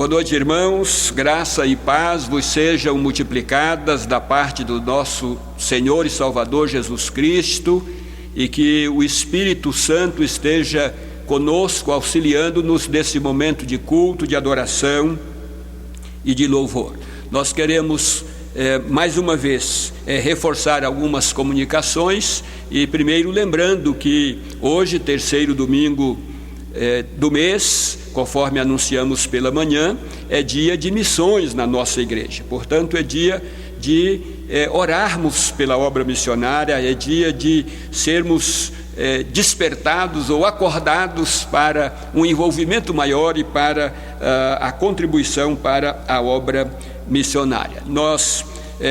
Boa noite, irmãos. Graça e paz vos sejam multiplicadas da parte do nosso Senhor e Salvador Jesus Cristo, e que o Espírito Santo esteja conosco, auxiliando-nos nesse momento de culto, de adoração e de louvor. Nós queremos mais uma vez reforçar algumas comunicações, e primeiro lembrando que hoje, terceiro domingo do mês, conforme anunciamos pela manhã, é dia de missões na nossa igreja. Portanto, é dia de orarmos pela obra missionária, é dia de sermos despertados ou acordados para um envolvimento maior e para a contribuição para a obra missionária. Nós,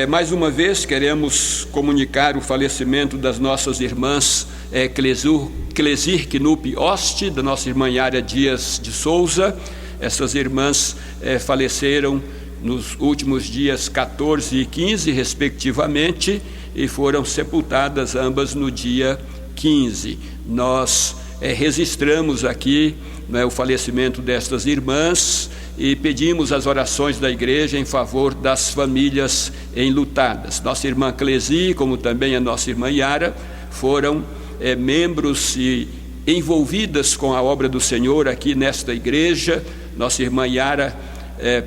mais uma vez, queremos comunicar o falecimento das nossas irmãs Clesir Knupp Oste, da nossa irmã Yara Dias de Souza. Essas irmãs faleceram nos últimos dias 14 e 15, respectivamente, e foram sepultadas ambas no dia 15. Nós registramos aqui o falecimento destas irmãs e pedimos as orações da igreja em favor das famílias enlutadas. Nossa irmã Clesi, como também a nossa irmã Yara, foram membros e envolvidas com a obra do Senhor aqui nesta igreja. Nossa irmã Yara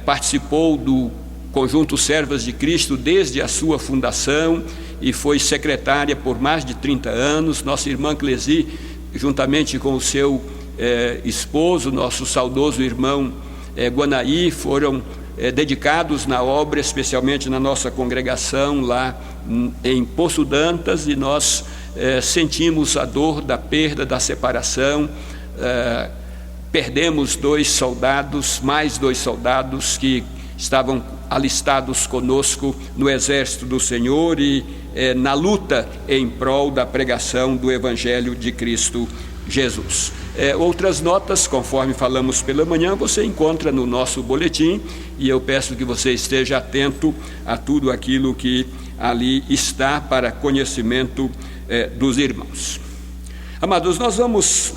participou do Conjunto Servas de Cristo desde a sua fundação e foi secretária por mais de 30 anos. Nossa irmã Clesi, juntamente com o seu esposo, nosso saudoso irmão Guanaí, foram dedicados na obra, especialmente na nossa congregação lá em Poço Dantas, e nós sentimos a dor da perda, da separação. Perdemos mais dois soldados que estavam alistados conosco no exército do Senhor e na luta em prol da pregação do Evangelho de Cristo Jesus. Outras notas, conforme falamos pela manhã, você encontra no nosso boletim, e eu peço que você esteja atento a tudo aquilo que ali está para conhecimento dos irmãos. Amados, nós vamos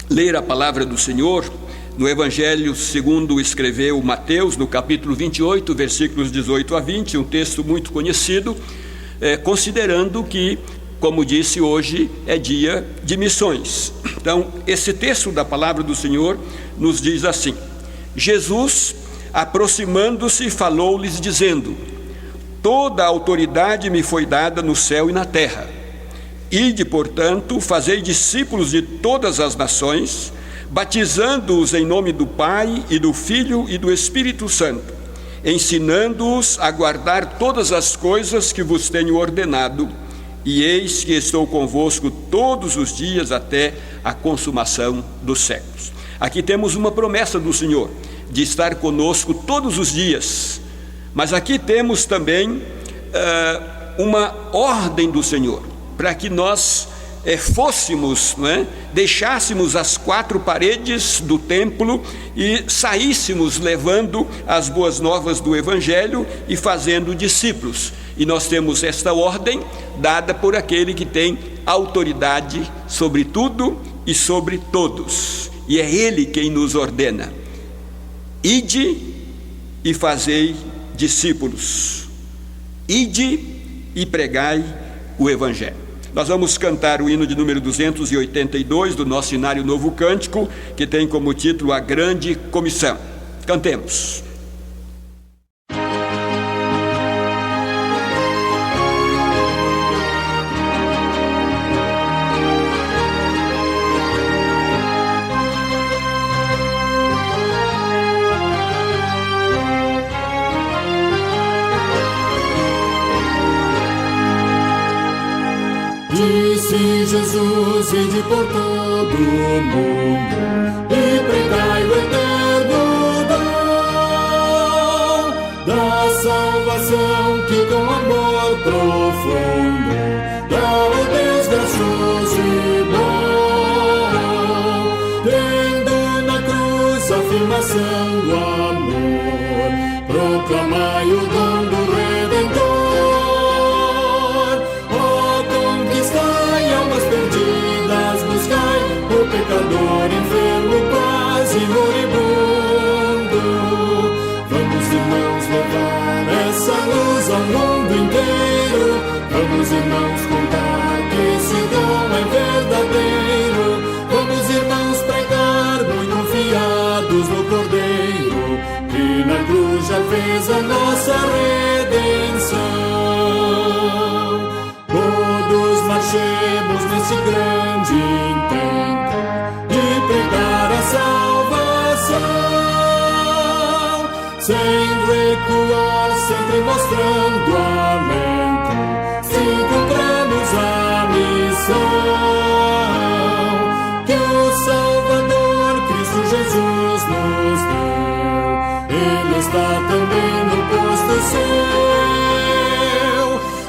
ler a palavra do Senhor no Evangelho segundo escreveu Mateus, no capítulo 28, versículos 18 a 20, um texto muito conhecido, considerando que, como disse, hoje é dia de missões. Então, esse texto da palavra do Senhor nos diz assim: Jesus, aproximando-se, falou-lhes dizendo: toda a autoridade me foi dada no céu e na terra. Ide, portanto, fazei discípulos de todas as nações, batizando-os em nome do Pai e do Filho e do Espírito Santo, ensinando-os a guardar todas as coisas que vos tenho ordenado, e eis que estou convosco todos os dias até a consumação dos séculos. Aqui temos uma promessa do Senhor, de estar conosco todos os dias, mas aqui temos também uma ordem do Senhor, para que nós deixássemos as quatro paredes do templo e saíssemos levando as boas novas do Evangelho e fazendo discípulos. E nós temos esta ordem dada por aquele que tem autoridade sobre tudo e sobre todos, e é Ele quem nos ordena: ide e fazei discípulos, ide e pregai o Evangelho. Nós vamos cantar o hino de número 282 do nosso Inário Novo Cântico, que tem como título A Grande Comissão. Cantemos. Disse Jesus: ide por todo o mundo e pregai o eterno dom da salvação que com amor profundo dá o Deus gracioso e bom, tendo na cruz a afirmação do amor, proclamai o dom do Redentor. Buscai o pecador enfermo, quase moribundo. Vamos, irmãos, contar que esse dom é verdadeiro. Vamos, irmãos, pregar muito confiados no Cordeiro, que na cruz já fez a nossa redenção. Todos marchemos nesse grande intento de pregar a salvação, sem recuar, sempre mostrando alento, se cumpramos a missão que o Salvador Cristo Jesus nos deu. Ele está também no posto seu.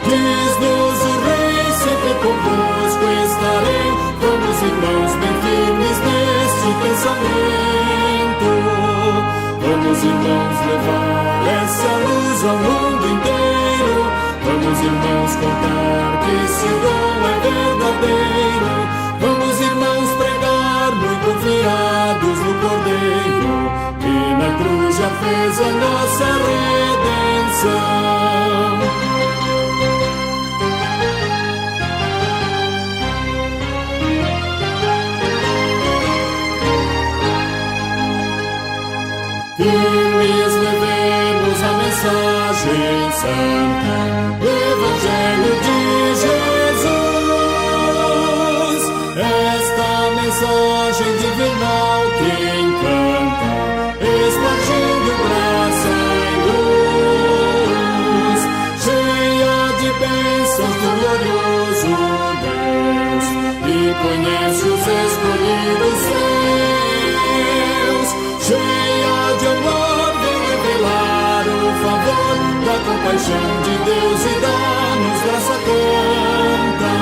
Diz-nos o Rei, sempre convosco estarei. Vamos, irmãos, bem firmes neste pensamento. Vamos, irmãos, levar essa luz ao mundo inteiro. Vamos, irmãos, contar que esse dom é verdadeiro. Vamos, irmãos, pregar muito confiados no Cordeiro, que na cruz já fez a nossa redenção. Firmes levemos a mensagem santa do Evangelho de Jesus. Esta mensagem divinal que encanta, espargindo graça e luz, cheia de bênçãos do glorioso Deus, e conhece os escolhidos seus. Cheia de amor, vem revelar o favor da compaixão de Deus e dá-nos graça tanta.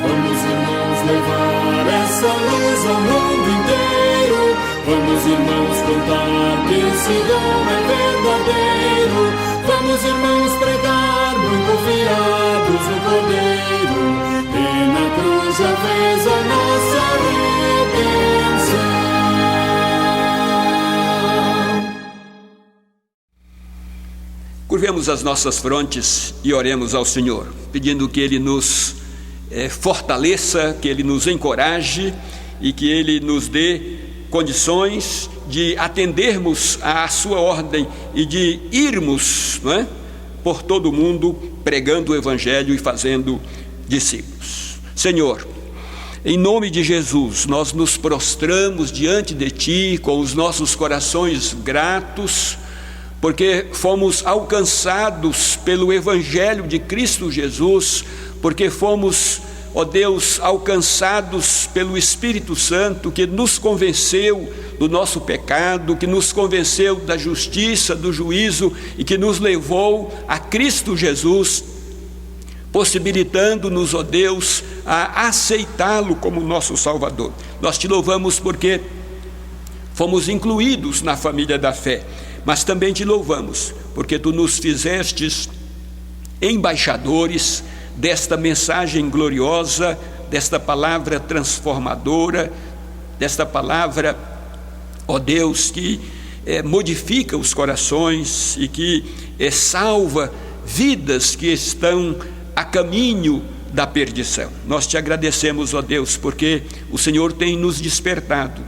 Vamos, irmãos, levar essa luz ao mundo inteiro. Vamos, irmãos, contar que esse dom é verdadeiro. Vamos, irmãos, pregar muito confiados no Cordeiro, que na cruz já fez a nossa redenção. Curvemos as nossas frontes e oremos ao Senhor, pedindo que Ele nos fortaleça, que Ele nos encoraje e que Ele nos dê condições de atendermos à sua ordem e de irmos, não é, por todo o mundo pregando o Evangelho e fazendo discípulos. Senhor, em nome de Jesus, nós nos prostramos diante de Ti com os nossos corações gratos, porque fomos alcançados pelo Evangelho de Cristo Jesus, porque fomos, ó Deus, alcançados pelo Espírito Santo, que nos convenceu do nosso pecado, que nos convenceu da justiça, do juízo e que nos levou a Cristo Jesus, possibilitando-nos, ó Deus, a aceitá-lo como nosso Salvador. Nós te louvamos porque fomos incluídos na família da fé, mas também te louvamos porque tu nos fizestes embaixadores desta mensagem gloriosa, desta palavra transformadora, desta palavra, ó Deus, que modifica os corações e que salva vidas que estão a caminho da perdição. Nós te agradecemos, ó Deus, porque o Senhor tem nos despertado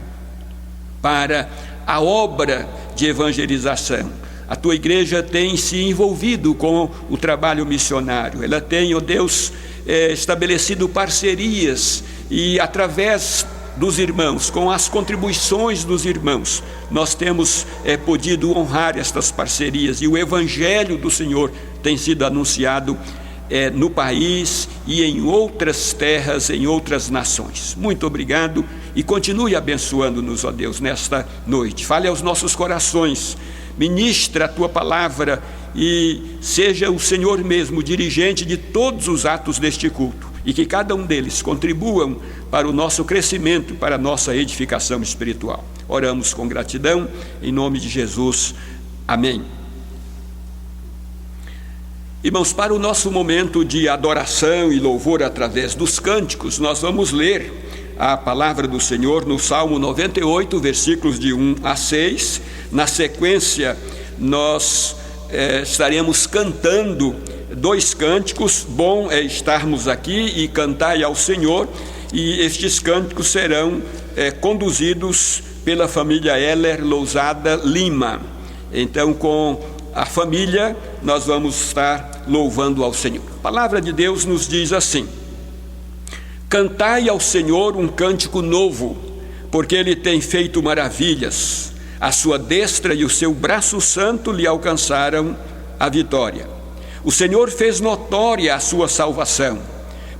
para a obra de evangelização. A tua igreja tem se envolvido com o trabalho missionário. Ela tem, ó Deus, estabelecido parcerias e através dos irmãos, com as contribuições dos irmãos, nós temos podido honrar estas parcerias e o Evangelho do Senhor tem sido anunciado no país e em outras terras, em outras nações. Muito obrigado e continue abençoando-nos, ó Deus, nesta noite. Fale aos nossos corações, ministra a tua palavra e seja o Senhor mesmo dirigente de todos os atos deste culto e que cada um deles contribuam para o nosso crescimento, para a nossa edificação espiritual. Oramos com gratidão, em nome de Jesus. Amém. Irmãos, para o nosso momento de adoração e louvor através dos cânticos, nós vamos ler a palavra do Senhor no Salmo 98, versículos de 1 a 6. Na sequência, nós estaremos cantando 2 cânticos, bom é estarmos aqui e cantai ao Senhor, e estes cânticos serão conduzidos pela família Heller Lousada Lima. Então, com a família, nós vamos estar louvando ao Senhor. A palavra de Deus nos diz assim: cantai ao Senhor um cântico novo, porque Ele tem feito maravilhas. A sua destra e o seu braço santo lhe alcançaram a vitória. O Senhor fez notória a sua salvação,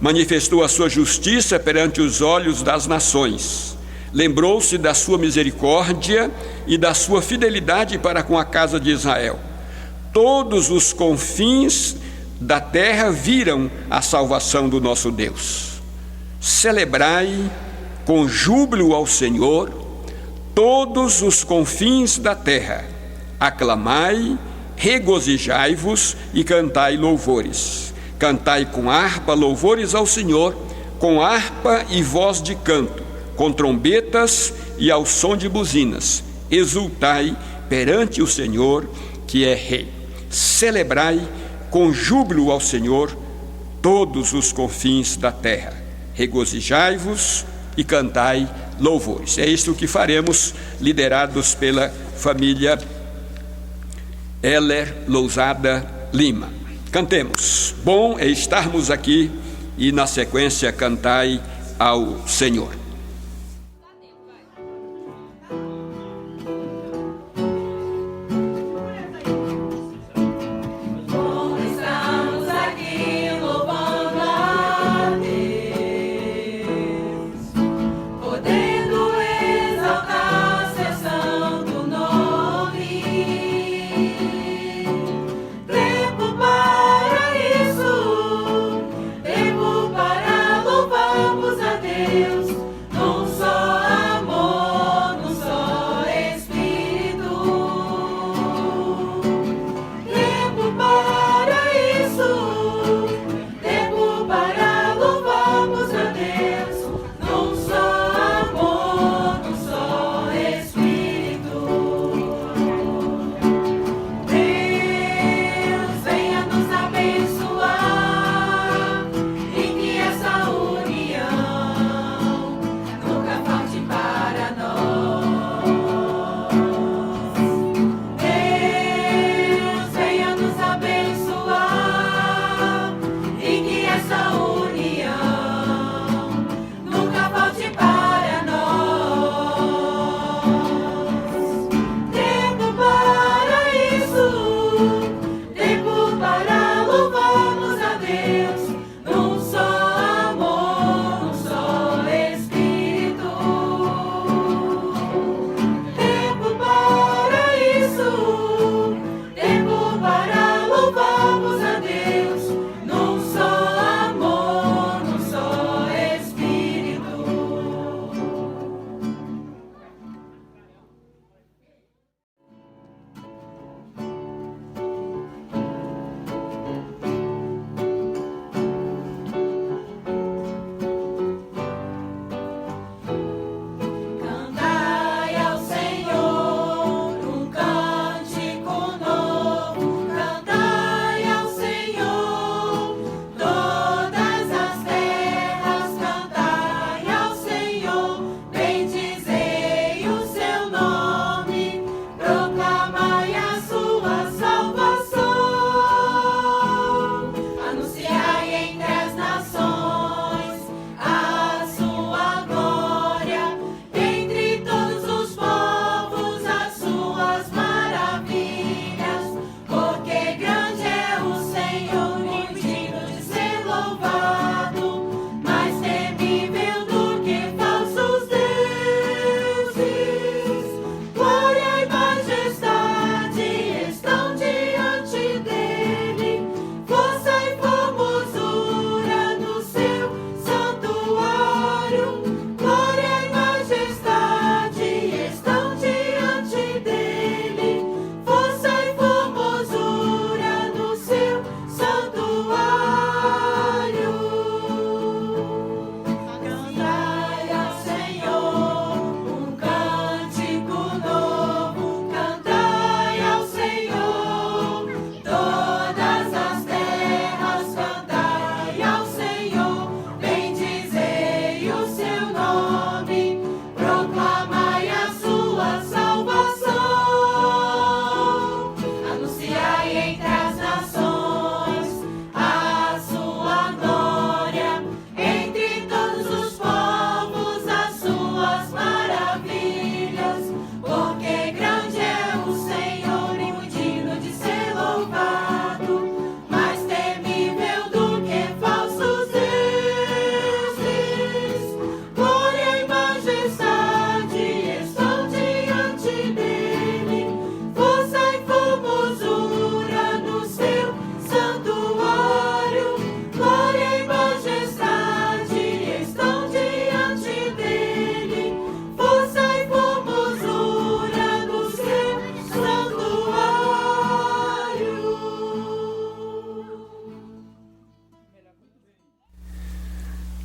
manifestou a sua justiça perante os olhos das nações. Lembrou-se da sua misericórdia e da sua fidelidade para com a casa de Israel. Todos os confins da terra viram a salvação do nosso Deus. Celebrai com júbilo ao Senhor todos os confins da terra. Aclamai, regozijai-vos e cantai louvores. Cantai com harpa louvores ao Senhor, com harpa e voz de canto, com trombetas e ao som de buzinas. Exultai perante o Senhor, que é Rei. Celebrai com júbilo ao Senhor todos os confins da terra. Regozijai-vos e cantai louvores. É isto que faremos, liderados pela família Heller Lousada Lima. Cantemos. Bom é estarmos aqui e, na sequência, cantai ao Senhor. Tempo para louvarmos a Deus.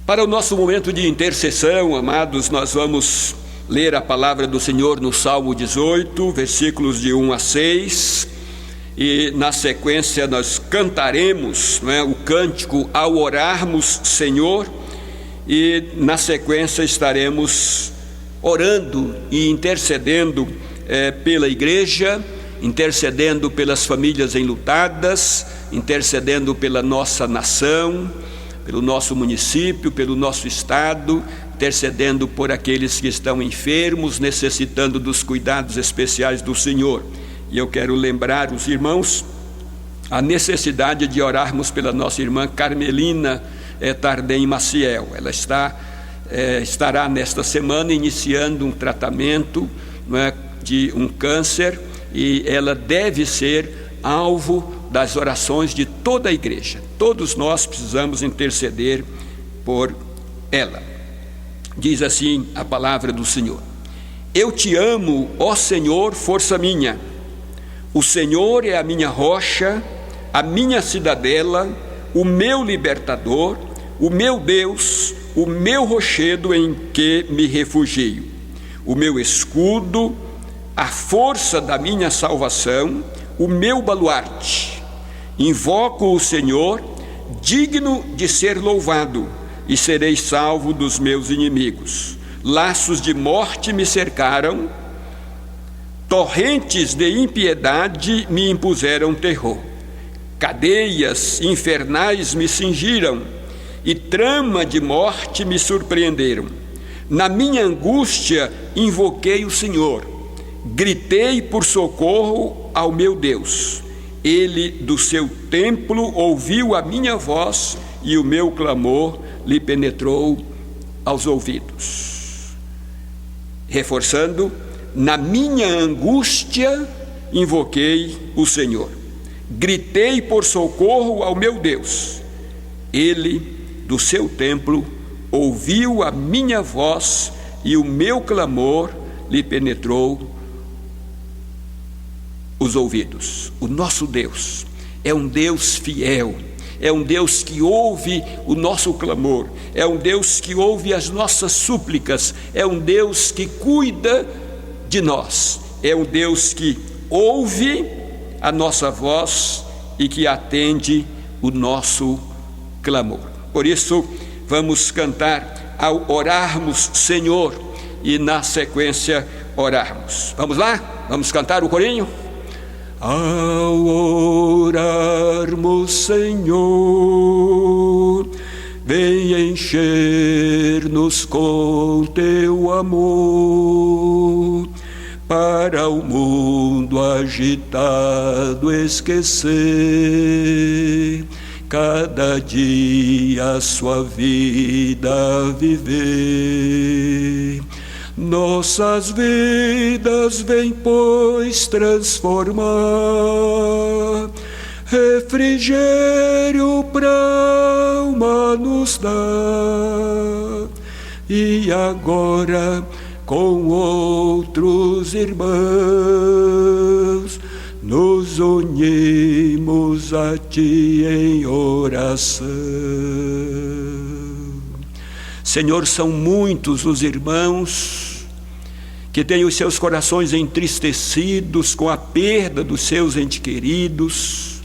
Para o nosso momento de intercessão, amados, nós vamos ler a palavra do Senhor no Salmo 18, versículos de 1 a 6, e na sequência nós cantaremos, o cântico Ao Orarmos, Senhor, e na sequência estaremos orando e intercedendo pela igreja, intercedendo pelas famílias enlutadas, intercedendo pela nossa nação, pelo nosso município, pelo nosso estado, intercedendo por aqueles que estão enfermos, necessitando dos cuidados especiais do Senhor. E eu quero lembrar os irmãos a necessidade de orarmos pela nossa irmã Carmelina Tardem Maciel. Ela estará nesta semana iniciando um tratamento de um câncer, e ela deve ser alvo das orações de toda a igreja. Todos nós precisamos interceder por ela. Diz assim a palavra do Senhor: Eu te amo, ó Senhor, força minha. O Senhor é a minha rocha, a minha cidadela, o meu libertador, o meu Deus, o meu rochedo em que me refugio, o meu escudo, a força da minha salvação, o meu baluarte. Invoco o Senhor, digno de ser louvado, e serei salvo dos meus inimigos. Laços de morte me cercaram, torrentes de impiedade me impuseram terror. Cadeias infernais me cingiram, e trama de morte me surpreenderam. Na minha angústia invoquei o Senhor, gritei por socorro ao meu Deus. Ele do seu templo ouviu a minha voz, e o meu clamor lhe penetrou aos ouvidos. Reforçando, na minha angústia invoquei o Senhor, gritei por socorro ao meu Deus. Ele do seu templo ouviu a minha voz, e o meu clamor lhe penetrou os ouvidos. O nosso Deus é um Deus fiel, é um Deus que ouve o nosso clamor, é um Deus que ouve as nossas súplicas, é um Deus que cuida de nós, é um Deus que ouve a nossa voz e que atende o nosso clamor. Por isso, vamos cantar Ao Orarmos, Senhor, e na sequência orarmos. Vamos lá? Vamos cantar o corinho? Ao orarmos, Senhor, vem encher-nos com teu amor, para o mundo agitado esquecer, cada dia sua vida viver. Nossas vidas vem, pois, transformar, refrigério pra alma nos dá. E agora, com outros irmãos, nos unimos a ti em oração. Senhor, são muitos os irmãos que têm os seus corações entristecidos com a perda dos seus entes queridos.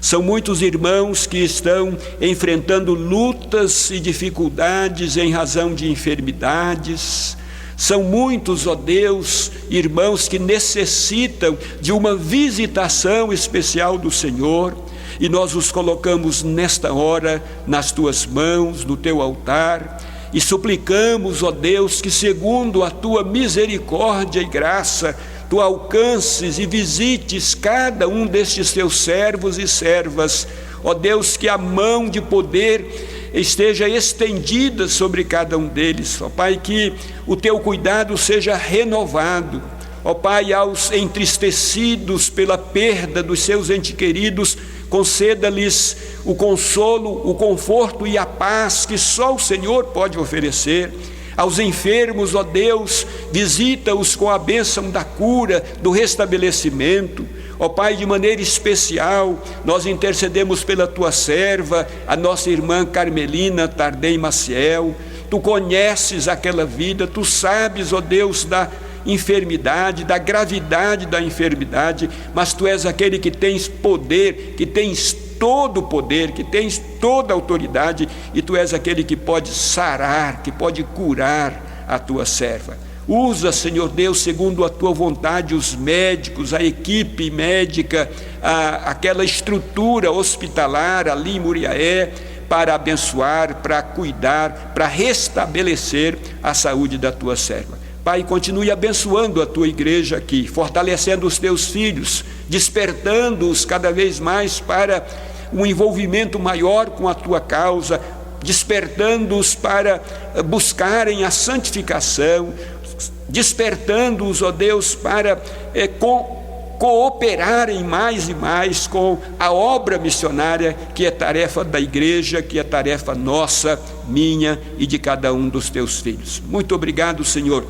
São muitos irmãos que estão enfrentando lutas e dificuldades em razão de enfermidades. São muitos, ó Deus, irmãos que necessitam de uma visitação especial do Senhor, e nós os colocamos nesta hora nas tuas mãos, no teu altar, e suplicamos, ó Deus, que segundo a tua misericórdia e graça, tu alcances e visites cada um destes teus servos e servas. Ó Deus, que a mão de poder esteja estendida sobre cada um deles. Ó Pai, que o teu cuidado seja renovado. Ó Pai, aos entristecidos pela perda dos seus entes queridos, conceda-lhes o consolo, o conforto e a paz que só o Senhor pode oferecer. Aos enfermos, ó Deus, visita-os com a bênção da cura, do restabelecimento. Ó Pai, de maneira especial, nós intercedemos pela tua serva, a nossa irmã Carmelina Tardem Maciel. Tu conheces aquela vida, tu sabes, ó Deus, da enfermidade, da gravidade da enfermidade, mas tu és aquele que tens poder, que tens todo o poder, que tens toda a autoridade, e tu és aquele que pode sarar, que pode curar a tua serva. Usa, Senhor Deus, segundo a tua vontade, os médicos, a equipe médica, aquela estrutura hospitalar ali em Muriaé, para abençoar, para cuidar, para restabelecer a saúde da tua serva. Pai, continue abençoando a tua igreja aqui, fortalecendo os teus filhos, despertando-os cada vez mais para um envolvimento maior com a tua causa, despertando-os para buscarem a santificação, despertando-os, ó Deus, para cooperarem mais e mais com a obra missionária, que é tarefa da igreja, que é tarefa nossa, minha e de cada um dos teus filhos. Muito obrigado, Senhor,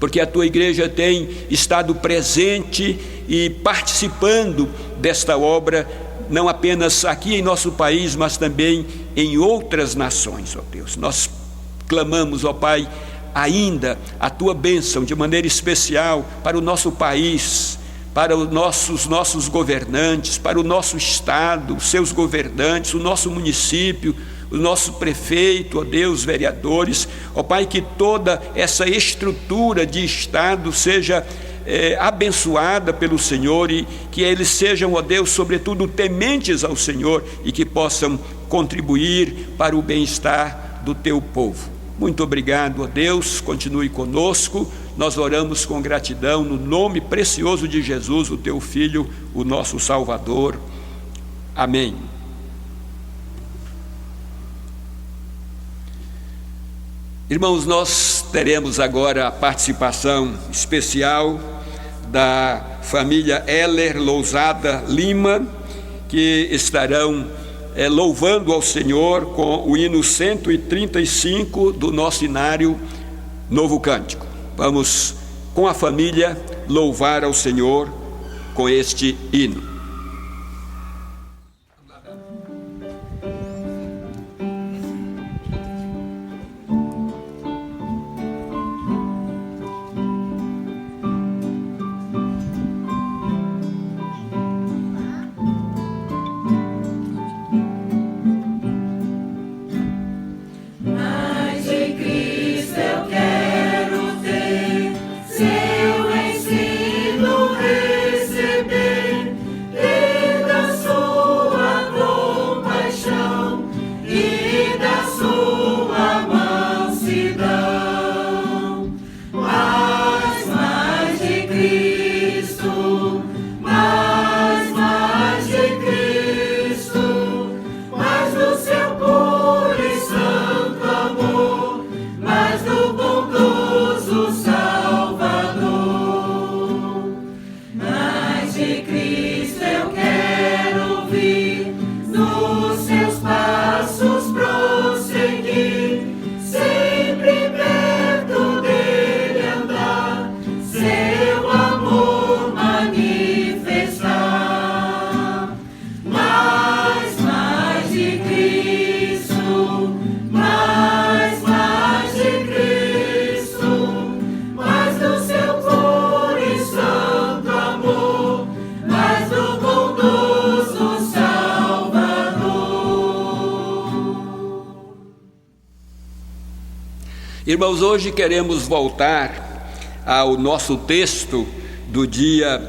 porque a tua igreja tem estado presente e participando desta obra, não apenas aqui em nosso país, mas também em outras nações, ó Deus. Nós clamamos, ó Pai, ainda a tua bênção de maneira especial para o nosso país, para os nossos governantes, para o nosso estado, os seus governantes, o nosso município, o nosso prefeito, ó Deus, vereadores, ó Pai, que toda essa estrutura de estado seja abençoada pelo Senhor, e que eles sejam, ó Deus, sobretudo tementes ao Senhor, e que possam contribuir para o bem-estar do teu povo. Muito obrigado, ó Deus, continue conosco. Nós oramos com gratidão no nome precioso de Jesus, o teu Filho, o nosso Salvador. Amém. Irmãos, nós teremos agora a participação especial da família Heller Lousada Lima, que estarão louvando ao Senhor com o hino 135 do nosso inário Novo Cântico. Vamos, com a família, louvar ao Senhor com este hino. Irmãos, hoje queremos voltar ao nosso texto do dia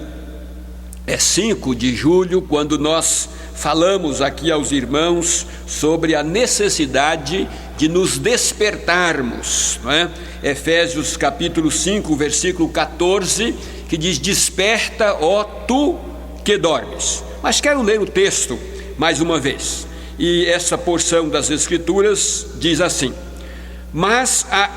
5 de julho, quando nós falamos aqui aos irmãos sobre a necessidade de nos despertarmos, não é? Efésios capítulo 5, versículo 14, que diz: desperta, ó tu que dormes. Mas quero ler o texto mais uma vez, e essa porção das Escrituras diz assim: Mas a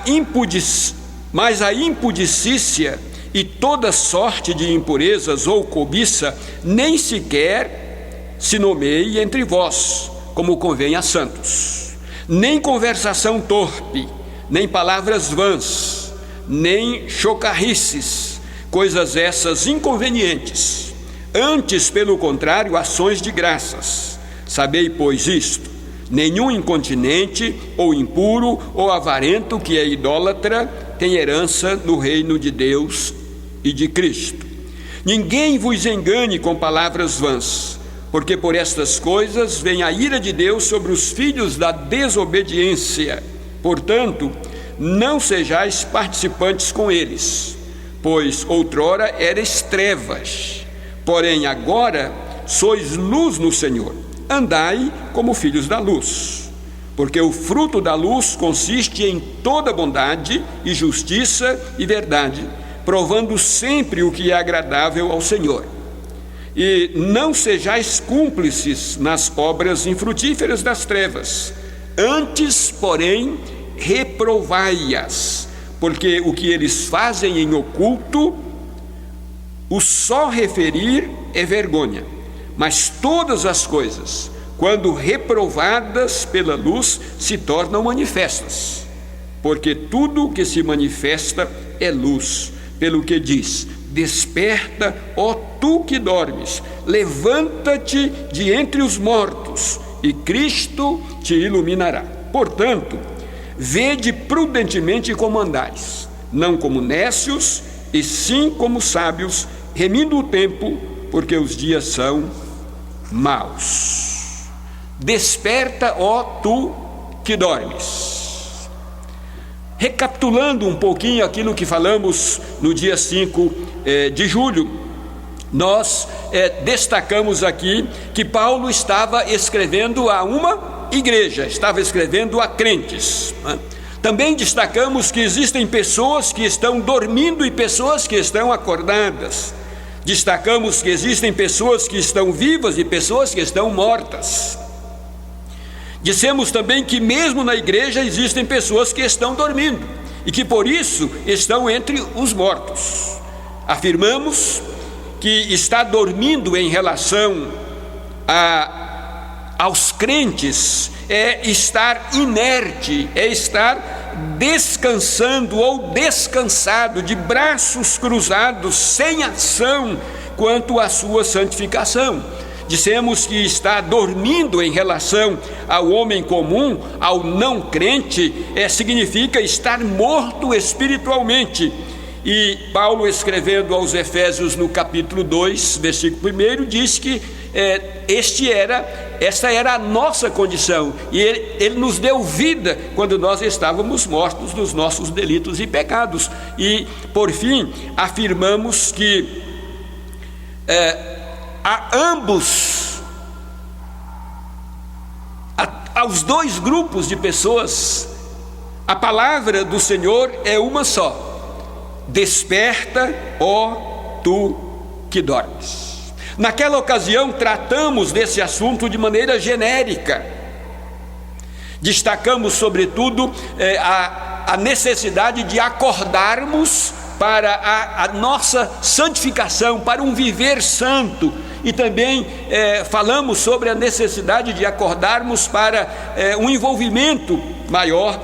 impudicícia e toda sorte de impurezas ou cobiça nem sequer se nomeie entre vós, como convém a santos. Nem conversação torpe, nem palavras vãs, nem chocarrices, coisas essas inconvenientes, Antes, pelo contrário, ações de graças. Sabei, pois, isto: nenhum incontinente, ou impuro, ou avarento, que é idólatra, tem herança no reino de Deus e de Cristo. Ninguém vos engane com palavras vãs, porque por estas coisas vem a ira de Deus sobre os filhos da desobediência. Portanto, não sejais participantes com eles, pois outrora erais trevas, porém agora sois luz no Senhor. Andai como filhos da luz, porque o fruto da luz consiste em toda bondade e justiça e verdade, provando sempre o que é agradável ao Senhor. E não sejais cúmplices nas obras infrutíferas das trevas, antes, porém, reprovai-as, porque o que eles fazem em oculto, o só referir é vergonha. Mas todas as coisas, quando reprovadas pela luz, se tornam manifestas, porque tudo o que se manifesta é luz. Pelo que diz: desperta, ó tu que dormes, levanta-te de entre os mortos, e Cristo te iluminará. Portanto, vede prudentemente como andais, não como nécios, e sim como sábios, remindo o tempo, porque os dias são maus. Desperta, ó tu que dormes. Recapitulando um pouquinho aquilo que falamos no dia 5 de julho, nós destacamos aqui que Paulo estava escrevendo a uma igreja, estava escrevendo a crentes. Também destacamos que existem pessoas que estão dormindo e pessoas que estão acordadas. Destacamos que existem pessoas que estão vivas e pessoas que estão mortas. Dissemos também que mesmo na igreja existem pessoas que estão dormindo e que por isso estão entre os mortos. Afirmamos que estar dormindo em relação aos crentes é estar inerte, é estar descansando ou descansado, de braços cruzados, sem ação quanto à sua santificação. Dissemos que está dormindo em relação ao homem comum, ao não crente, significa estar morto espiritualmente. E Paulo, escrevendo aos Efésios no capítulo 2, versículo 1, diz que esta era a nossa condição, e ele nos deu vida quando nós estávamos mortos nos nossos delitos e pecados. E por fim afirmamos que aos dois grupos de pessoas, a palavra do Senhor é uma só: desperta, ó tu que dormes. Naquela ocasião tratamos desse assunto de maneira genérica. Destacamos sobretudo a necessidade de acordarmos para a nossa santificação, para um viver santo, e também falamos sobre a necessidade de acordarmos para um envolvimento maior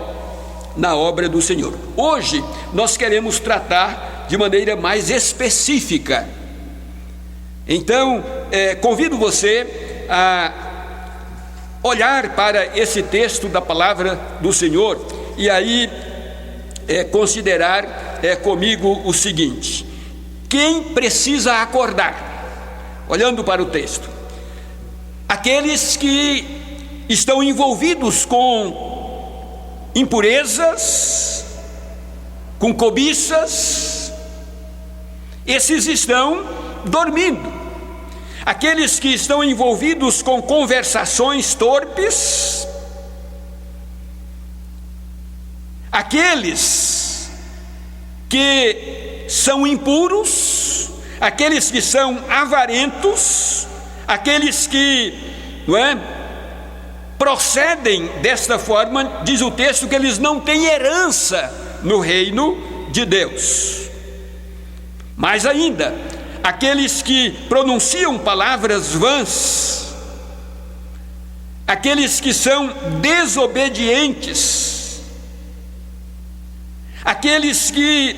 na obra do Senhor. Hoje nós queremos tratar de maneira mais específica. Então, convido você a olhar para esse texto da palavra do Senhor e aí considerar comigo o seguinte: quem precisa acordar? Olhando para o texto, aqueles que estão envolvidos com impurezas, com cobiças, esses estão dormindo. Aqueles que estão envolvidos com conversações torpes, aqueles que são impuros, aqueles que são avarentos, aqueles que procedem desta forma, diz o texto que eles não têm herança no reino de Deus. Mais ainda, aqueles que pronunciam palavras vãs, aqueles que são desobedientes, aqueles que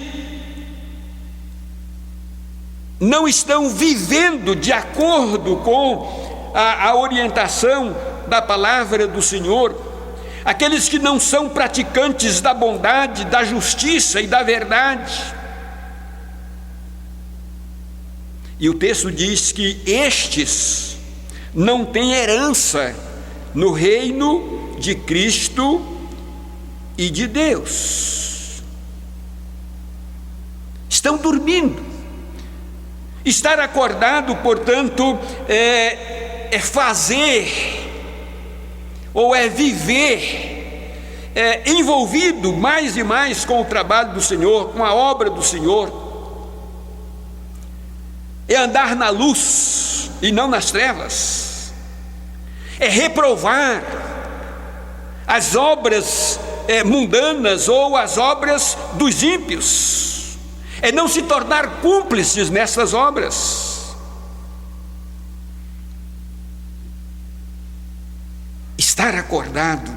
não estão vivendo de acordo com a orientação da palavra do Senhor, aqueles que não são praticantes da bondade, da justiça e da verdade. E o texto diz que estes não têm herança no reino de Cristo e de Deus. Estão dormindo. Estar acordado, portanto, é fazer, ou é viver, envolvido mais e mais com o trabalho do Senhor, com a obra do Senhor. É andar na luz e não nas trevas. É reprovar as obras mundanas ou as obras dos ímpios. É não se tornar cúmplices nessas obras. Estar acordado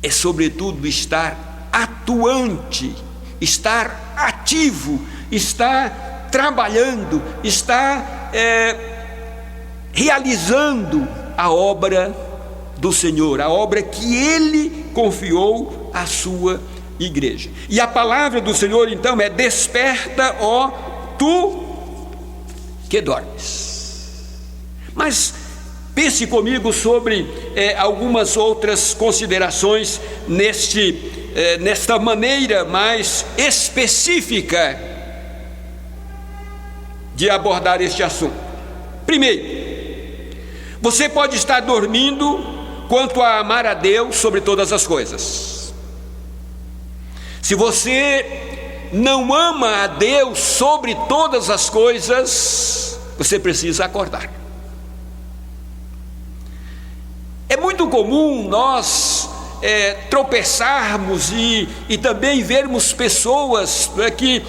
é, sobretudo, estar atuante, estar ativo, estar trabalhando, estar realizando a obra do Senhor, a obra que Ele confiou à sua igreja. E a palavra do Senhor então é: desperta, ó tu que dormes. Mas pense comigo sobre algumas outras considerações nesta maneira mais específica de abordar este assunto. Primeiro, você pode estar dormindo quanto a amar a Deus sobre todas as coisas. Se você não ama a Deus sobre todas as coisas, você precisa acordar. É muito comum nós tropeçarmos e também vermos pessoas que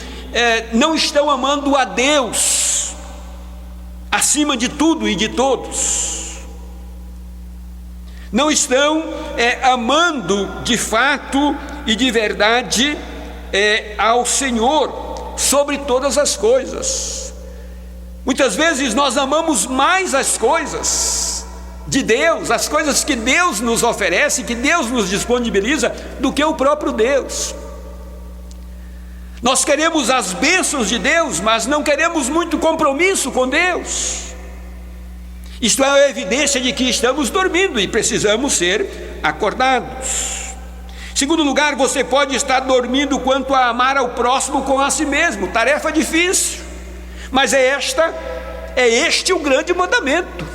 não estão amando a Deus acima de tudo e de todos. Não estão amando de fato e de verdade ao Senhor sobre todas as coisas. Muitas vezes nós amamos mais as coisas de Deus, as coisas que Deus nos oferece, que Deus nos disponibiliza, do que o próprio Deus. Nós queremos as bênçãos de Deus, mas não queremos muito compromisso com Deus. Isto é a evidência de que estamos dormindo e precisamos ser acordados. Em segundo lugar, você pode estar dormindo quanto a amar ao próximo como a si mesmo. Tarefa difícil, mas é este o grande mandamento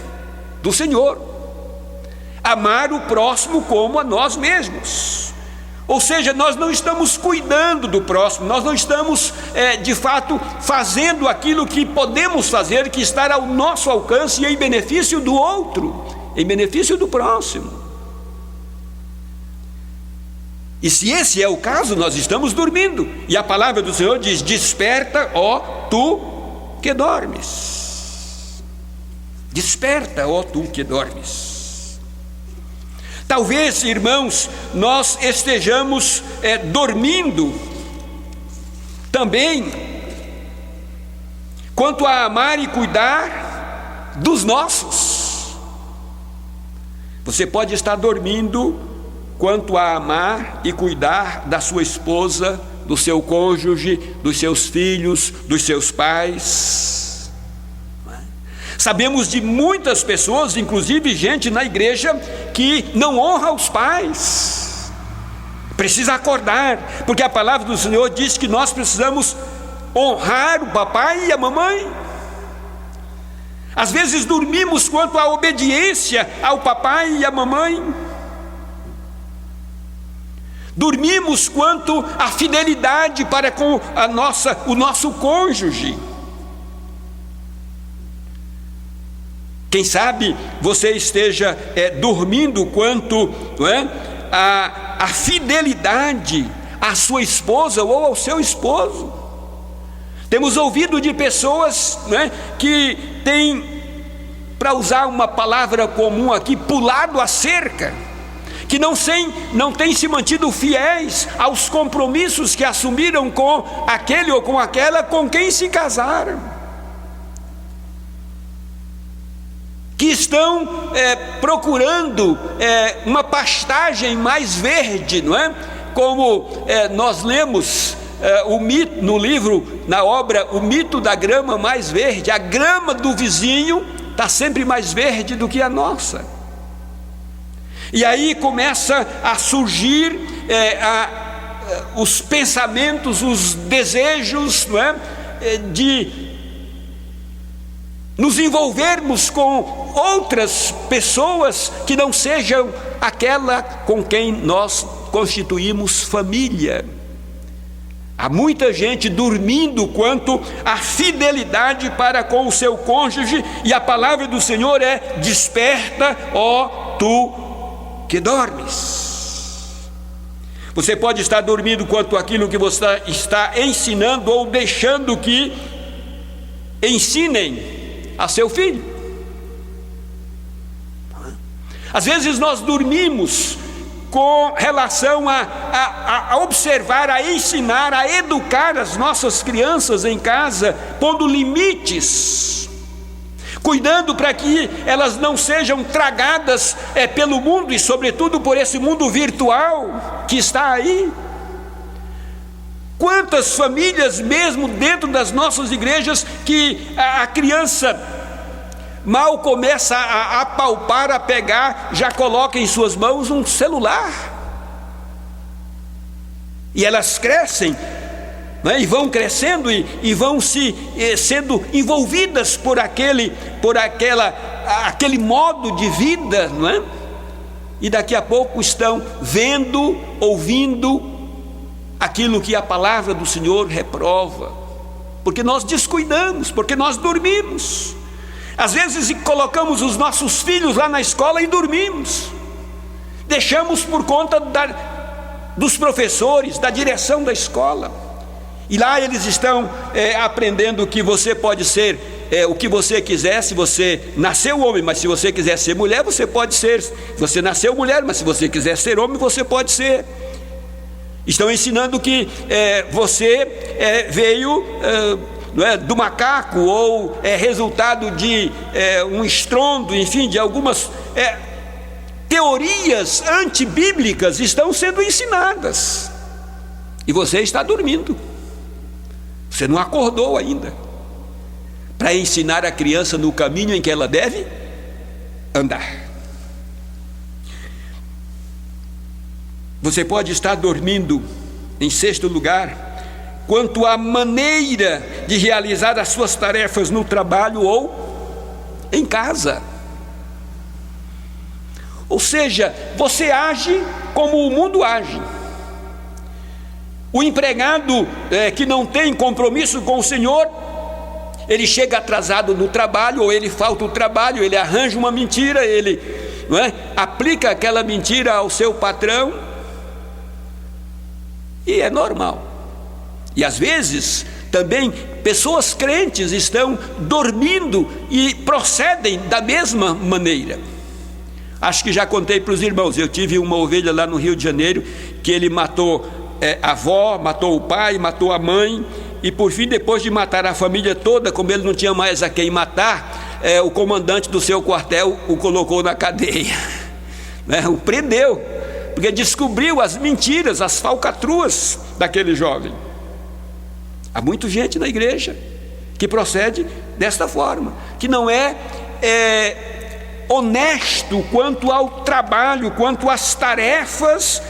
do Senhor: amar o próximo como a nós mesmos. Ou seja, nós não estamos cuidando do próximo, nós não estamos de fato fazendo aquilo que podemos fazer, que está ao nosso alcance e em benefício do outro, em benefício do próximo. E se esse é o caso, nós estamos dormindo. E a palavra do Senhor diz: desperta, ó tu que dormes. Desperta, ó tu que dormes. Talvez, irmãos, nós estejamos dormindo também quanto a amar e cuidar dos nossos. Você pode estar dormindo quanto a amar e cuidar da sua esposa, do seu cônjuge, dos seus filhos, dos seus pais. Sabemos de muitas pessoas, inclusive gente na igreja, que não honra os pais. Precisa acordar, porque a palavra do Senhor diz que nós precisamos honrar o papai e a mamãe. Às vezes dormimos quanto à obediência ao papai e à mamãe. Dormimos quanto à fidelidade para com o nosso cônjuge. Quem sabe você esteja dormindo quanto à fidelidade à sua esposa ou ao seu esposo. Temos ouvido de pessoas que têm, para usar uma palavra comum aqui, pulado a cerca, que não têm se mantido fiéis aos compromissos que assumiram com aquele ou com aquela com quem se casaram, que estão procurando uma pastagem mais verde, não é? Como nós lemos no livro, na obra O Mito da Grama Mais Verde. A grama do vizinho está sempre mais verde do que a nossa. E aí começa a surgir os pensamentos, os desejos, não é? De nos envolvermos com outras pessoas que não sejam aquela com quem nós constituímos família. Há muita gente dormindo quanto à fidelidade para com o seu cônjuge, e a palavra do Senhor é: desperta, ó tu que dormes. Você pode estar dormindo quanto àquilo que você está ensinando ou deixando que ensinem a seu filho. Às vezes nós dormimos com relação a observar, a ensinar, a educar as nossas crianças em casa, pondo limites, cuidando para que elas não sejam tragadas pelo mundo, e sobretudo por esse mundo virtual que está aí. Quantas famílias, mesmo dentro das nossas igrejas, que a criança mal começa a apalpar, a pegar, já coloca em suas mãos um celular, e elas crescem, né, e vão crescendo e vão sendo envolvidas por aquele modo de vida, não é? E daqui a pouco estão vendo, ouvindo aquilo que a palavra do Senhor reprova, porque nós descuidamos, porque nós dormimos. Às vezes colocamos os nossos filhos lá na escola e dormimos, deixamos por conta dos professores, da direção da escola, e lá eles estão aprendendo que você pode ser o que você quiser. Se você nasceu homem, mas se você quiser ser mulher, você pode ser. Você nasceu mulher, mas se você quiser ser homem, você pode ser. Estão ensinando que você veio não é, do macaco, ou é resultado de um estrondo, enfim, de algumas teorias antibíblicas estão sendo ensinadas, e você está dormindo, você não acordou ainda para ensinar a criança no caminho em que ela deve andar. Você pode estar dormindo, em sexto lugar, quanto à maneira de realizar as suas tarefas no trabalho ou em casa. Ou seja, você age como o mundo age. O empregado que não tem compromisso com o Senhor, ele chega atrasado no trabalho, ou ele falta o trabalho, ele arranja uma mentira, ele aplica aquela mentira ao seu patrão, e é normal. E às vezes também pessoas crentes estão dormindo e procedem da mesma maneira. Acho que já contei para os irmãos, eu tive uma ovelha lá no Rio de Janeiro, que ele matou a avó, matou o pai, matou a mãe, e por fim, depois de matar a família toda, como ele não tinha mais a quem matar, o comandante do seu quartel o colocou na cadeia, o prendeu, porque descobriu as mentiras, as falcatruas daquele jovem. Há muita gente na igreja que procede desta forma, que não é honesto quanto ao trabalho, quanto às tarefas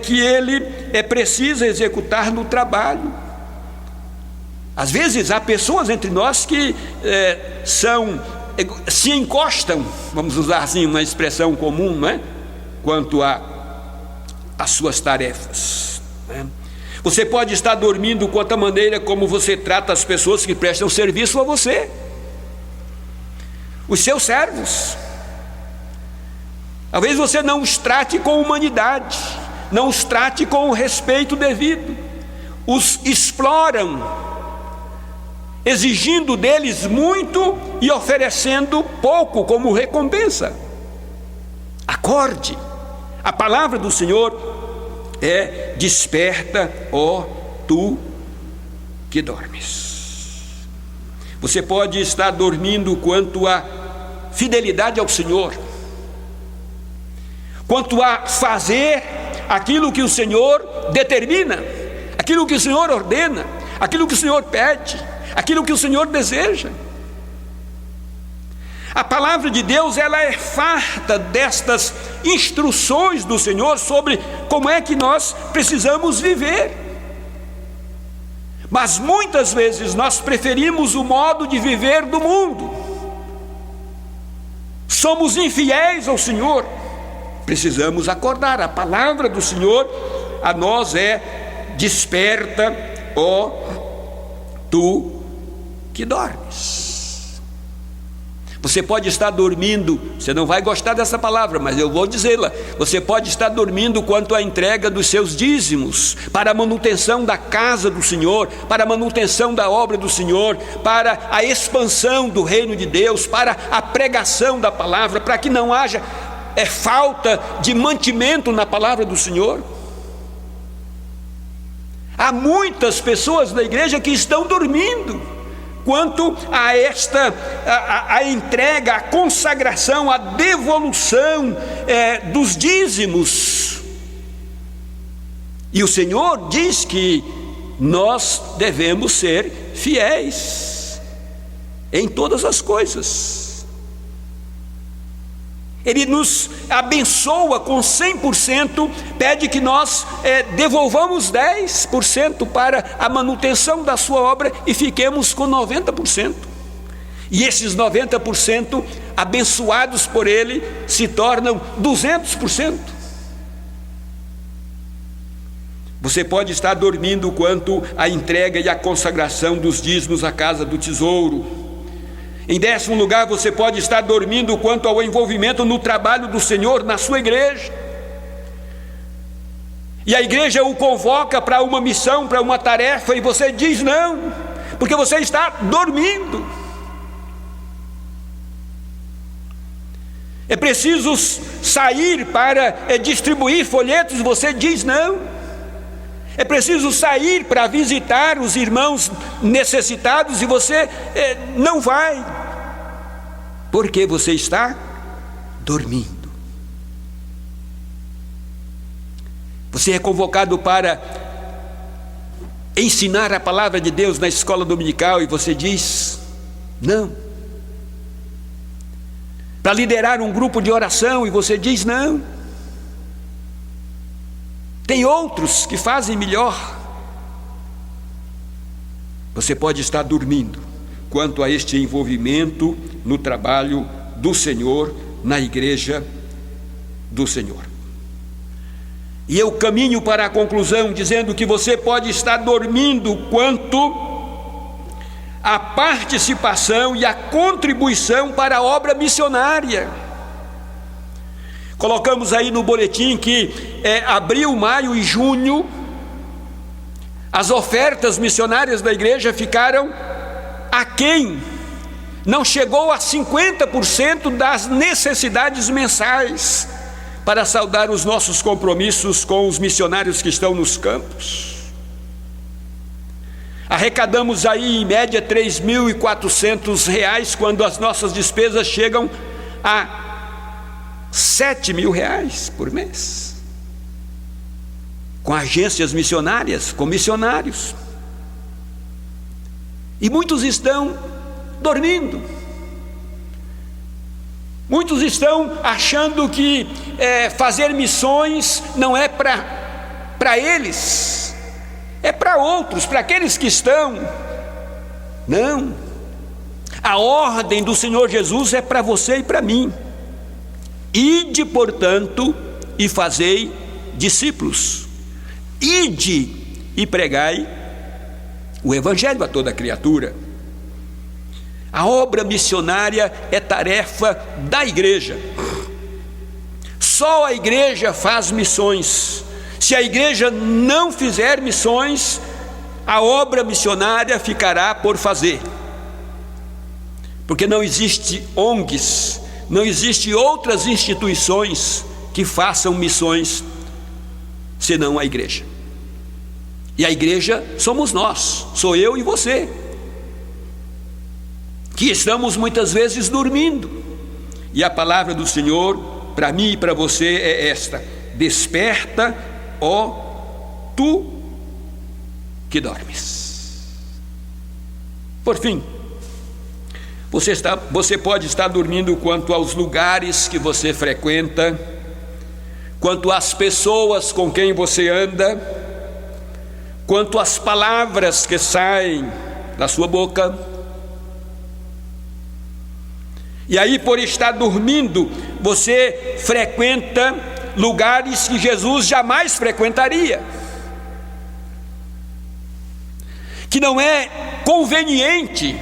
que ele precisa executar no trabalho. Às vezes há pessoas entre nós que se encostam, vamos usar assim uma expressão comum, não é? Quanto às suas tarefas, né? Você pode estar dormindo quanto à maneira como você trata as pessoas que prestam serviço a você, os seus servos. Talvez você não os trate com humanidade, não os trate com o respeito devido, os exploram, exigindo deles muito e oferecendo pouco como recompensa. Acorde, A palavra do Senhor é: desperta, ó tu que dormes. Você pode estar dormindo quanto à fidelidade ao Senhor, quanto a fazer aquilo que o Senhor determina, aquilo que o Senhor ordena, aquilo que o Senhor pede, aquilo que o Senhor deseja. A palavra de Deus, ela é farta destas instruções do Senhor sobre como é que nós precisamos viver. Mas muitas vezes nós preferimos o modo de viver do mundo. Somos infiéis ao Senhor. Precisamos acordar. A palavra do Senhor a nós é: desperta, ó tu que dormes. Você pode estar dormindo, você não vai gostar dessa palavra, mas eu vou dizê-la. Você pode estar dormindo quanto à entrega dos seus dízimos, para a manutenção da casa do Senhor, para a manutenção da obra do Senhor, para a expansão do reino de Deus, para a pregação da palavra, para que não haja falta de mantimento na palavra do Senhor. Há muitas pessoas na igreja que estão dormindo quanto a a entrega, a consagração, a devolução dos dízimos. E o Senhor diz que nós devemos ser fiéis em todas as coisas. Ele nos abençoa com 100%, pede que nós devolvamos 10% para a manutenção da sua obra e fiquemos com 90%. E esses 90%, abençoados por Ele, se tornam 200%. Você pode estar dormindo quanto à entrega e à consagração dos dízimos à casa do tesouro. Em 10º lugar, você pode estar dormindo quanto ao envolvimento no trabalho do Senhor na sua igreja. E a igreja o convoca para uma missão, para uma tarefa, e você diz não, porque você está dormindo. É preciso sair para distribuir folhetos, você diz não. É preciso sair para visitar os irmãos necessitados e você não vai, porque você está dormindo. Você é convocado para ensinar a palavra de Deus na escola dominical e você diz não. Para liderar um grupo de oração e você diz não. Tem outros que fazem melhor. Você pode estar dormindo quanto a este envolvimento no trabalho do Senhor, na igreja do Senhor. E eu caminho para a conclusão dizendo que você pode estar dormindo quanto à participação e à contribuição para a obra missionária. Colocamos aí no boletim que abril, maio e junho, as ofertas missionárias da igreja ficaram aquém, não chegou a 50% das necessidades mensais para saldar os nossos compromissos com os missionários que estão nos campos. Arrecadamos aí em média R$3.400, quando as nossas despesas chegam a R$7.000 por mês, com agências missionárias, com missionários. E muitos estão dormindo. Muitos estão achando que fazer missões não é para eles, é para outros, para aqueles que estão. Não. A ordem do Senhor Jesus é para você e para mim. Ide, portanto, e fazei discípulos. Ide e pregai o evangelho a toda criatura. A obra missionária é tarefa da igreja. Só a igreja faz missões. Se a igreja não fizer missões, a obra missionária ficará por fazer. Porque não existe ONGs, não existe outras instituições que façam missões, senão a igreja. E a igreja somos nós, sou eu e você, que estamos muitas vezes dormindo. E a palavra do Senhor para mim e para você é esta: desperta, ó tu que dormes. Por fim, você pode estar dormindo quanto aos lugares que você frequenta, quanto às pessoas com quem você anda, quanto às palavras que saem da sua boca. E aí, por estar dormindo, você frequenta lugares que Jesus jamais frequentaria, que não é conveniente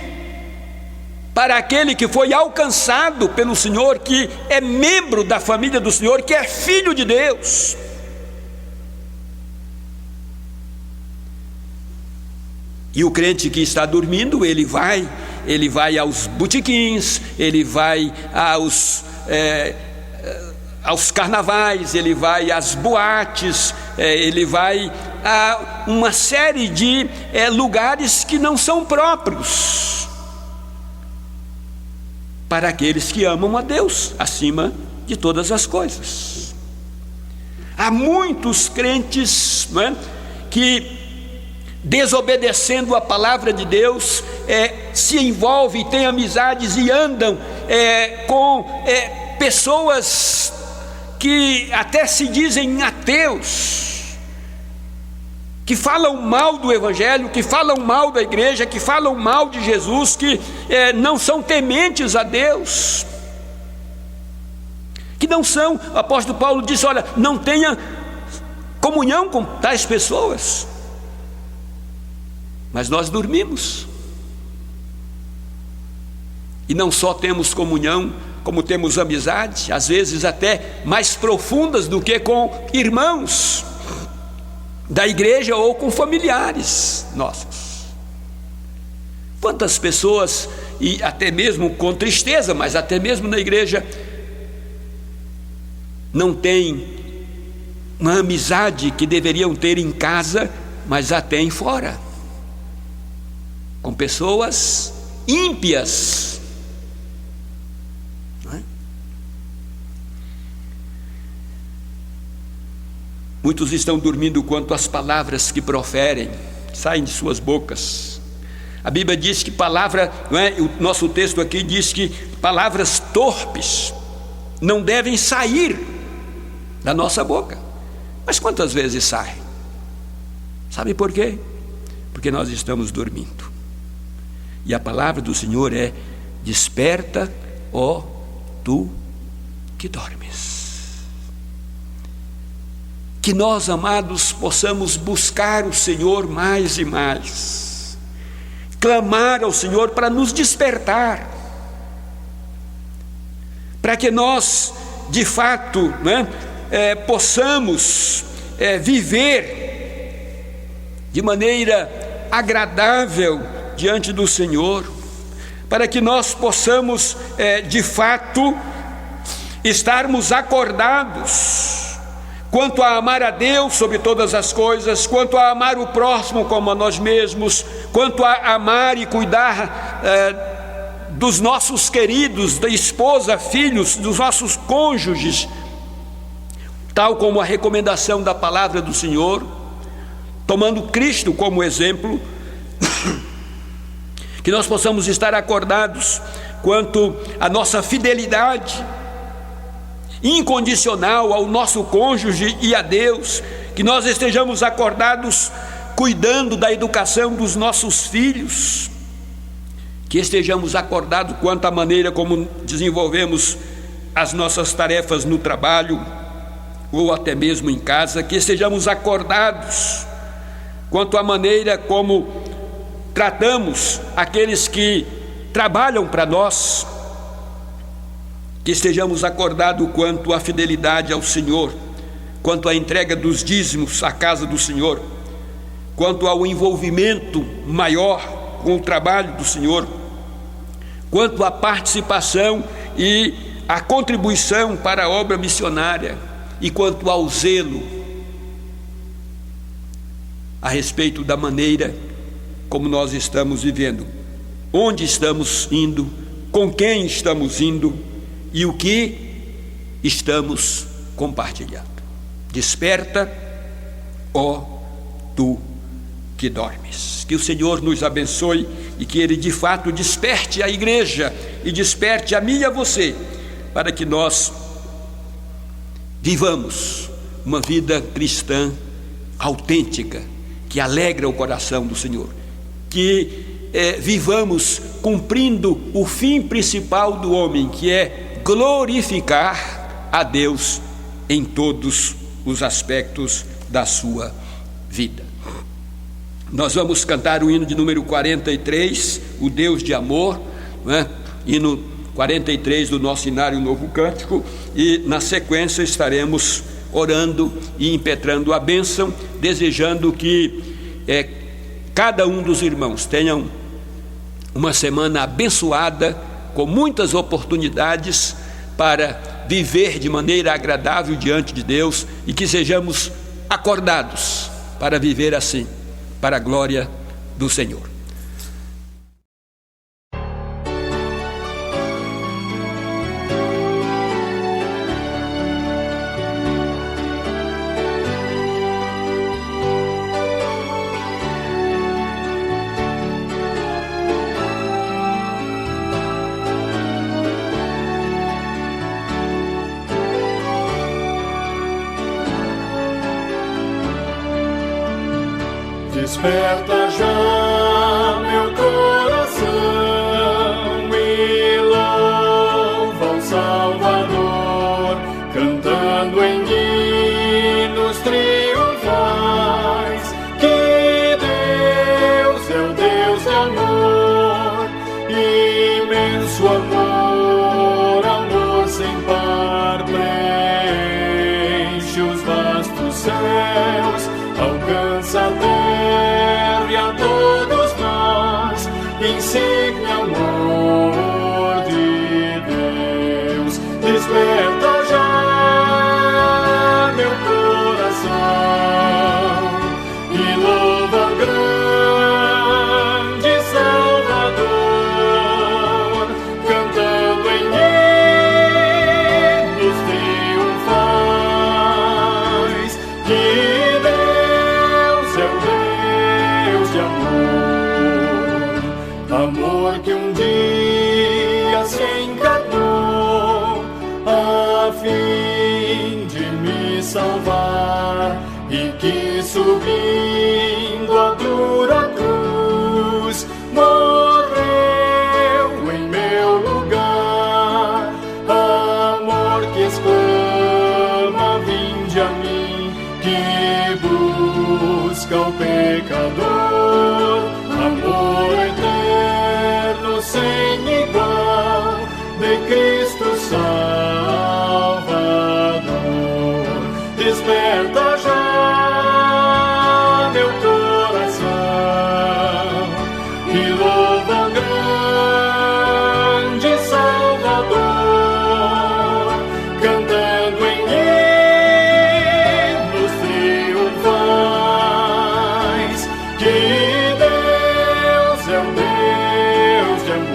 para aquele que foi alcançado pelo Senhor, que é membro da família do Senhor, que é filho de Deus. E o crente que está dormindo, ele vai aos botequins, ele vai aos carnavais, ele vai às boates, ele vai a uma série de lugares que não são próprios para aqueles que amam a Deus acima de todas as coisas. Há muitos crentes, não é, que, desobedecendo a palavra de Deus, se envolvem, têm amizades e andam com pessoas que até se dizem ateus, que falam mal do Evangelho, que falam mal da igreja, que falam mal de Jesus, que não são tementes a Deus, que não são, o apóstolo Paulo disse: olha, não tenha comunhão com tais pessoas. Mas nós dormimos, e não só temos comunhão, como temos amizade, às vezes até mais profundas do que com irmãos da igreja ou com familiares nossos. Quantas pessoas, e até mesmo com tristeza, mas até mesmo na igreja, não têm uma amizade que deveriam ter em casa, mas a têm fora, com pessoas ímpias. Não é? Muitos estão dormindo quanto às palavras que proferem, saem de suas bocas. A Bíblia diz que palavra, não é? O nosso texto aqui diz que palavras torpes não devem sair da nossa boca. Mas quantas vezes saem? Sabe por quê? Porque nós estamos dormindo. E a palavra do Senhor é: desperta, ó tu que dormes. Que nós, amados, possamos buscar o Senhor mais e mais, clamar ao Senhor para nos despertar, para que nós, de fato, né, possamos viver de maneira agradável diante do Senhor, para que nós possamos, de fato, estarmos acordados quanto a amar a Deus sobre todas as coisas, quanto a amar o próximo como a nós mesmos, quanto a amar e cuidar dos nossos queridos, da esposa, filhos, dos nossos cônjuges, tal como a recomendação da palavra do Senhor, tomando Cristo como exemplo. Que nós possamos estar acordados quanto à nossa fidelidade incondicional ao nosso cônjuge e a Deus, que nós estejamos acordados cuidando da educação dos nossos filhos, que estejamos acordados quanto à maneira como desenvolvemos as nossas tarefas no trabalho ou até mesmo em casa, que estejamos acordados quanto à maneira como tratamos aqueles que trabalham para nós, que estejamos acordados quanto à fidelidade ao Senhor, quanto à entrega dos dízimos à casa do Senhor, quanto ao envolvimento maior com o trabalho do Senhor, quanto à participação e à contribuição para a obra missionária, e quanto ao zelo a respeito da maneira como nós estamos vivendo, onde estamos indo, com quem estamos indo e o que estamos compartilhando. Desperta, ó tu que dormes. Que o Senhor nos abençoe e que Ele de fato desperte a igreja e desperte a mim e a você, para que nós vivamos uma vida cristã autêntica, que alegra o coração do Senhor, que vivamos cumprindo o fim principal do homem, que é glorificar a Deus em todos os aspectos da sua vida. Nós vamos cantar o hino de número 43, o Deus de amor, hino 43 do nosso Inário Novo Cântico, e na sequência estaremos orando e impetrando a bênção, desejando que cada um dos irmãos tenham uma semana abençoada, com muitas oportunidades para viver de maneira agradável diante de Deus, e que sejamos acordados para viver assim, para a glória do Senhor. Desperta já meu coração e louva o Salvador, cantando em hinos triunfais, que Deus é o Deus de amor, imenso amor, amor sem par, preenche os vastos céus, alcança a terra e a todos nós, insigne amor de Deus. Desperta já meu coração e louva o grande Salvador, cantando em hinos triunfais, que amor que um dia se encarnou a fim de me salvar, e que subindo a dura cruz morreu em meu lugar. Amor que exclama: vinde a mim, que busca o pecador. Amor eterno sem igual de Cristo Salvador. Desperta já meu coração e louva o grande Salvador, cantando em hinos triunfais, que é um Deus de amor.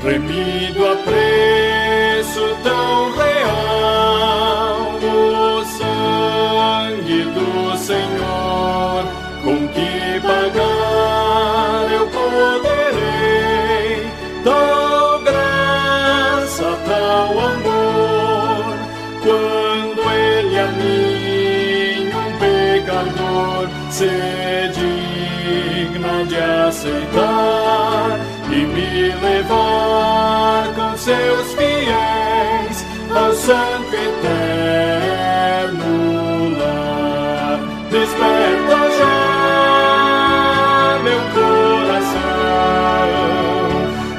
Remido a preço tão real o sangue do Senhor, com que pagar eu poderei tal graça, tal amor, quando Ele a mim, um pecador, se digna de aceitar e me levar com seus fiéis ao santo eterno lar. Desperta já meu coração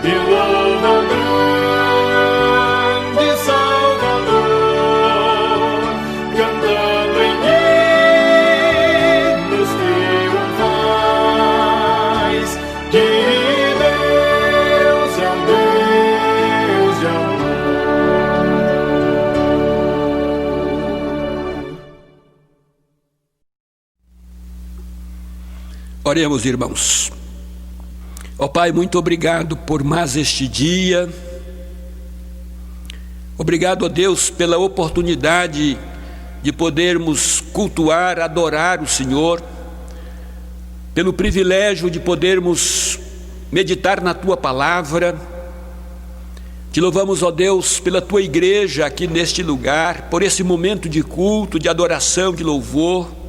e louva o grande Salvador, cantando em hinos triunfais, que Oremos, irmãos. Ó Pai, muito obrigado por mais este dia. Obrigado, ó Deus, pela oportunidade de podermos cultuar, adorar o Senhor, pelo privilégio de podermos meditar na Tua Palavra. Te louvamos, ó Deus, pela Tua igreja aqui neste lugar, por esse momento de culto, de adoração, de louvor.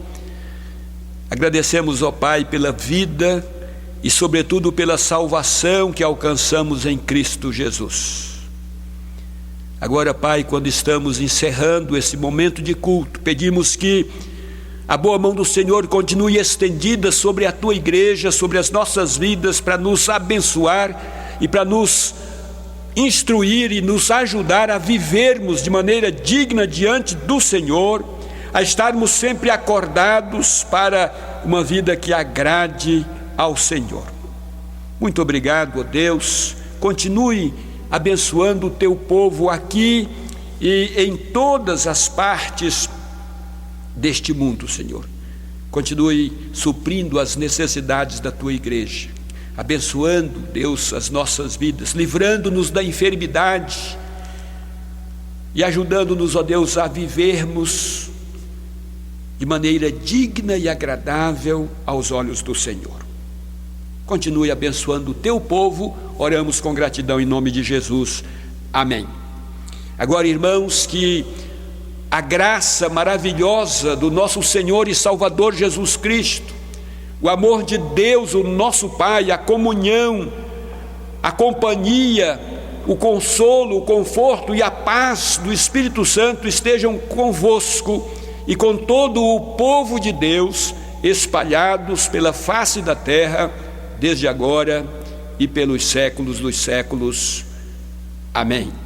Agradecemos, ó Pai, pela vida e sobretudo pela salvação que alcançamos em Cristo Jesus. Agora, Pai, quando estamos encerrando esse momento de culto, pedimos que a boa mão do Senhor continue estendida sobre a Tua igreja, sobre as nossas vidas, para nos abençoar e para nos instruir e nos ajudar a vivermos de maneira digna diante do Senhor, a estarmos sempre acordados para uma vida que agrade ao Senhor. Muito obrigado, ó Deus. Continue abençoando o Teu povo aqui e em todas as partes deste mundo, Senhor. Continue suprindo as necessidades da Tua igreja, abençoando, Deus, as nossas vidas, livrando-nos da enfermidade e ajudando-nos, ó Deus, a vivermos de maneira digna e agradável aos olhos do Senhor. Continue abençoando o Teu povo, oramos com gratidão em nome de Jesus. Amém. Agora, irmãos, que a graça maravilhosa do nosso Senhor e Salvador Jesus Cristo, o amor de Deus, o nosso Pai, a comunhão, a companhia, o consolo, o conforto e a paz do Espírito Santo estejam convosco e com todo o povo de Deus espalhados pela face da terra, desde agora e pelos séculos dos séculos. Amém.